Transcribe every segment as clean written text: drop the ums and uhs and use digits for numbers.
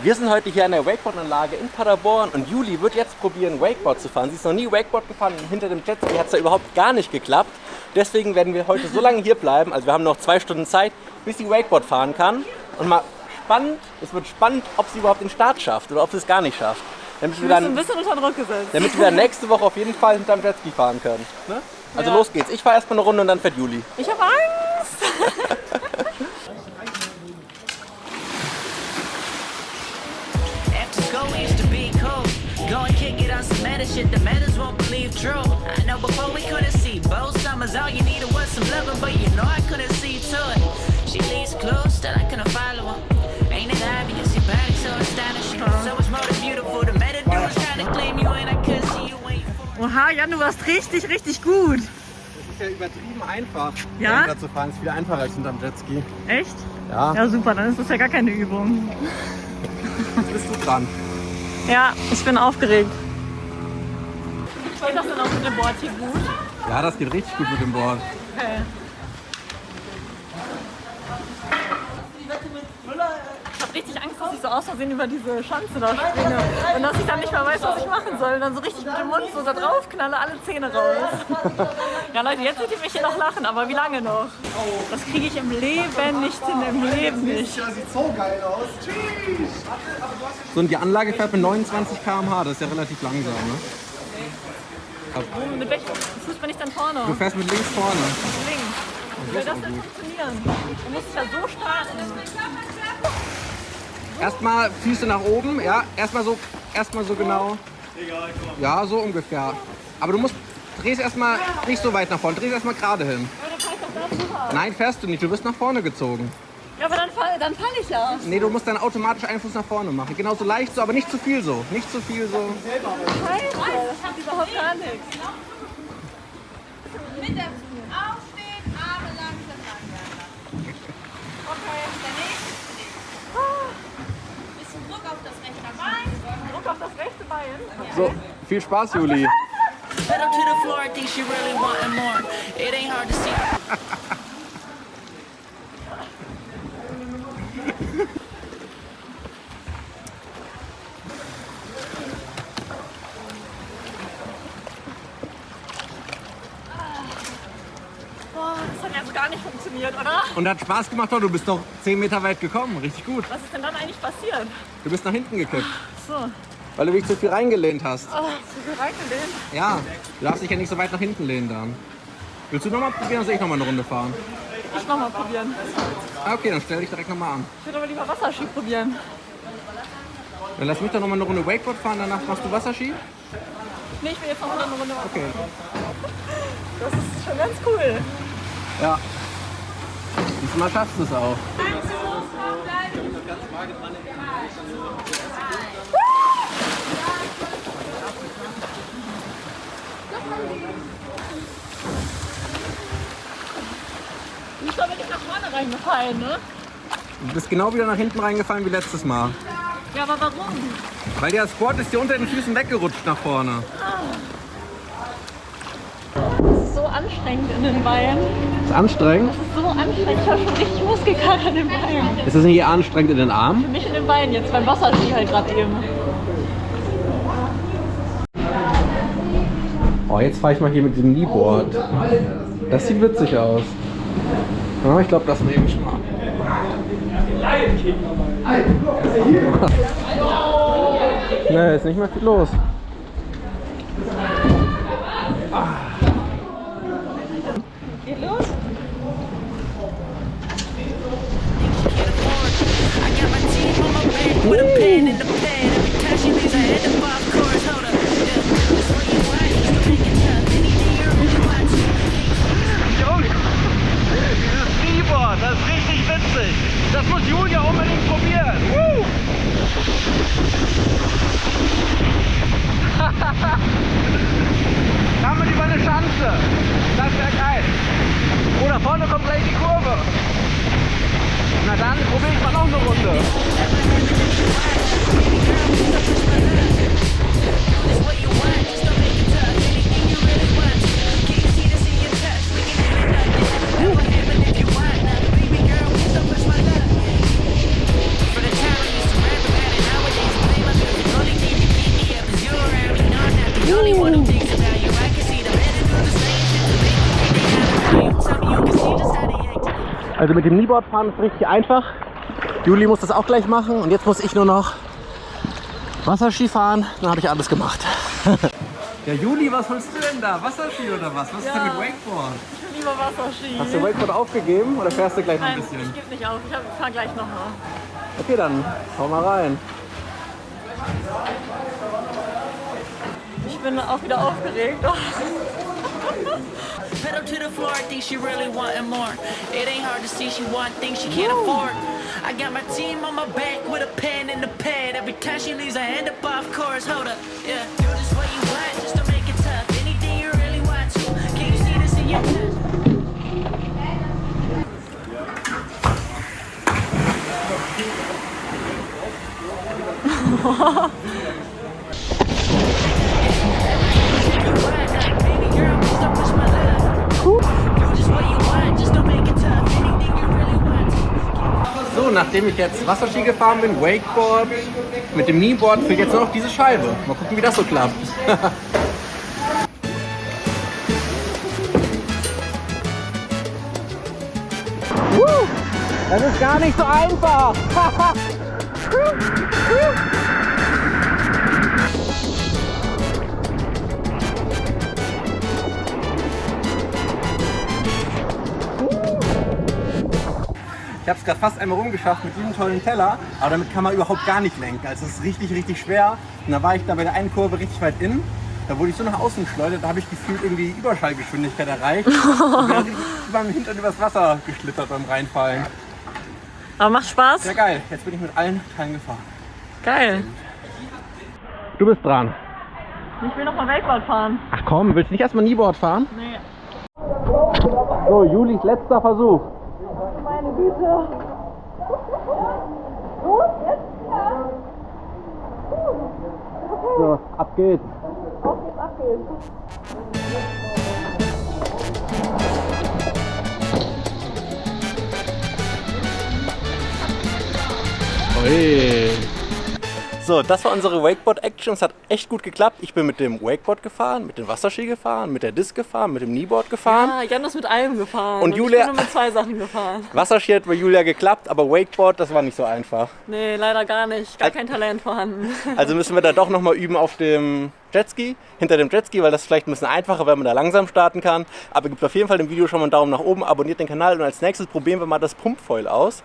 Wir sind heute hier an der Wakeboard-Anlage in Paderborn und Juli wird jetzt probieren, Wakeboard zu fahren. Sie ist noch nie Wakeboard gefahren und hinter dem Jetski hat es ja überhaupt gar nicht geklappt. Deswegen werden wir heute so lange hier bleiben, also wir haben noch 2 Stunden Zeit, bis sie Wakeboard fahren kann. Und mal spannend, es wird spannend, ob sie überhaupt den Start schafft oder ob sie es gar nicht schafft. Damit wir dann ein bisschen unter Druck gesetzt. Damit wir dann nächste Woche auf jeden Fall hinterm Jetski fahren können. Ne? Also Ja. los geht's. Ich fahre erstmal eine Runde und dann fährt Juli. Ich habe Angst. After school we used to be cool. Go and kick it on some meta shit the metas won't believe true. I know before we couldn't see both summers, all you needed was some loving, but you know I couldn't see to it. She leaves close that I couldn't follow her. Ain't it obvious? Your body's so astonishing. So much more than beautiful. The meta dude was trying to claim you and I couldn't see you waiting for. Oha, Jan, du warst richtig, richtig gut. Das ist ja übertrieben einfach, Ja? dahinter zu fahren. Das ist viel einfacher als hinterm Jetski. Echt? Ja, Ja, super, dann ist das ja gar keine Übung. jetzt bist du dran. Ja, ich bin aufgeregt. Geht das denn auch mit dem Board hier gut? Ja, das geht richtig gut mit dem Board. Okay. Ich habe richtig Angst, dass ich so aus Versehen über diese Schanze da springe und dass ich dann nicht mehr weiß, was ich machen soll. Und dann so richtig mit dem Mund so da drauf knalle, alle Zähne raus. Ja Leute, jetzt seht ihr mich hier noch lachen, aber wie lange noch? Das kriege ich im Leben nicht hin, im Leben nicht. Das sieht so geil aus. Tschüss. So, und die Anlage fährt mit 29 km/h, das ist ja relativ langsam, ne? Mit welchem Fuß bin ich denn vorne? Du fährst mit links vorne. Links. Wie soll das denn funktionieren? Du musst ja so starten. Erstmal Füße nach oben, ja, erstmal so genau. Ja, so ungefähr. Aber du drehst erstmal nicht so weit nach vorne, drehst erstmal gerade hin. Aber dann fall ich doch da drüber. Nein, fährst du nicht, du wirst nach vorne gezogen. Ja, aber dann fall ich ja. Nee, du musst dann automatisch einen Fuß nach vorne machen. Genauso leicht so, aber nicht zu viel so. Nicht zu viel so. Scheiße, das hat überhaupt gar nichts. Mit der Aufstehen, Arme langsam anwärmen. Okay, der nächste ist dich. Bisschen Druck auf das rechte Bein. Druck auf das rechte Bein. So, viel Spaß, Juli. Pedal to the floor, I think she really wanting more. It ain't hard to see. Boah, das hat jetzt gar nicht funktioniert, oder? Und hat Spaß gemacht, du bist doch 10 Meter weit gekommen. Richtig gut. Was ist denn dann eigentlich passiert? Du bist nach hinten gekippt, So, weil du dich zu viel reingelehnt hast. zu viel reingelehnt. Ja, du darfst dich ja nicht so weit nach hinten lehnen dann. Willst du nochmal probieren oder soll ich nochmal eine Runde fahren? Ich nochmal probieren. Ah, okay, dann stell dich direkt nochmal an. Ich würde aber lieber Wasserski probieren. Dann lass mich doch nochmal eine Runde Wakeboard fahren, danach machst du Wasserski. Nee, ich will jetzt noch mal eine Runde machen. Okay. Das ist schon ganz cool. Ja. Diesmal schaffst du es auch. Ich bin nicht nach vorne reingefallen, ne? Du bist genau wieder nach hinten reingefallen wie letztes Mal. Ja, aber warum? Weil das Board ist dir unter den Füßen weggerutscht nach vorne. Das ist so anstrengend in den Beinen. Ist anstrengend? Das ist so anstrengend. Ich habe schon richtig Muskelkater in den Beinen. Ist das nicht eher anstrengend in den Armen? Für mich in den Beinen jetzt, beim Wasserski halt gerade eben. Oh, jetzt fahre ich mal hier mit dem Kneeboard. Das sieht witzig aus. Ja, ich glaube, das nehme ich mal. Ne, ist nicht mehr viel los. Geht los? I got my team on my back with a pen in the pad. Every time she leaves, I head to Bob Course. Hold up, yeah. That's what you want. Just to make it tough. Anything you really want to. Dieses Keyboard, das ist richtig witzig. Das muss Julia unbedingt probieren. Woo! Damit über eine Schanze. Das wäre geil. Oh, da vorne kommt gleich die Kurve. Na dann probiere ich mal noch eine Runde. That's what you want. Just to make it tough. Anything you really want to. Can you see this in your touch? We can have it like this. Never happen if you want. Now, baby girl, please don't push my luck. For the time I used to rap about it, now Also mit dem Kneeboard fahren ist richtig einfach. Juli muss das auch gleich machen und jetzt muss ich nur noch Wasserski fahren. Dann habe ich alles gemacht. Ja, Juli, was holst du denn da? Wasserski oder was? Was ist denn mit Wakeboard? Ich will lieber Wasserski. Hast du Wakeboard aufgegeben oder fährst du gleich noch ein Nein, bisschen? ich gebe nicht auf. Ich fahre gleich nochmal. Okay, dann hau mal rein. Ich bin auch wieder aufgeregt. Pedal to the floor, I think she really wanting more. It ain't hard to see she want things she can't afford. I got my team on my back with a pen and a pad. Every time she leaves, I end up off course. Hold up, yeah. Do this what you want, just to make it tough. Anything you really want to. Can you see this in your touch? So, nachdem ich jetzt Wasserski gefahren bin, Wakeboard, mit dem Kneeboard fehlt jetzt nur noch diese Scheibe. Mal gucken, wie das so klappt. Das ist gar nicht so einfach. Ich habe es gerade fast einmal rumgeschafft mit diesem tollen Teller, aber damit kann man überhaupt gar nicht lenken. Also es ist richtig, richtig schwer. Und da war ich da bei der einen Kurve richtig weit innen. Da wurde ich so nach außen geschleudert, da habe ich gefühlt irgendwie Überschallgeschwindigkeit erreicht. Ich bin richtig beim Hintern übers Wasser geschlittert beim Reinfallen. Aber macht Spaß? Sehr geil. Jetzt bin ich mit allen Teilen gefahren. Geil. Du bist dran. Ich will noch mal Wakeboard fahren. Ach komm, willst du nicht erstmal Kneeboard fahren? Nee. So, Julis letzter Versuch. Meine Güte. So, ab geht's. Ab geht's. Ui. So, das war unsere Wakeboard-Action. Es hat echt gut geklappt. Ich bin mit dem Wakeboard gefahren, mit dem Wasserski gefahren, mit der Disc gefahren, mit dem Kneeboard gefahren. Ja, Jan ist mit allem gefahren. Und Julia- Ich bin nur mit 2 Sachen gefahren. Wasserski hat bei Julia geklappt, aber Wakeboard, das war nicht so einfach. Nee, leider gar nicht. Gar kein Talent vorhanden. Also müssen wir da doch nochmal üben auf dem Jetski, hinter dem Jetski, weil das ist vielleicht ein bisschen einfacher, wenn man da langsam starten kann. Aber gebt auf jeden Fall dem Video schon mal einen Daumen nach oben, abonniert den Kanal und als nächstes probieren wir mal das Pumpfoil aus.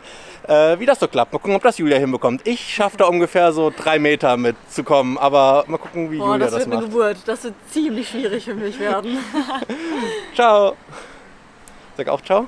Wie das so klappt. Mal gucken, ob das Julia hinbekommt. Ich schaffe da ungefähr so 3 Meter mitzukommen, aber mal gucken, wie Boah, Julia das das wird eine macht. Geburt. Das wird ziemlich schwierig für mich werden. Ciao. Sag auch ciao.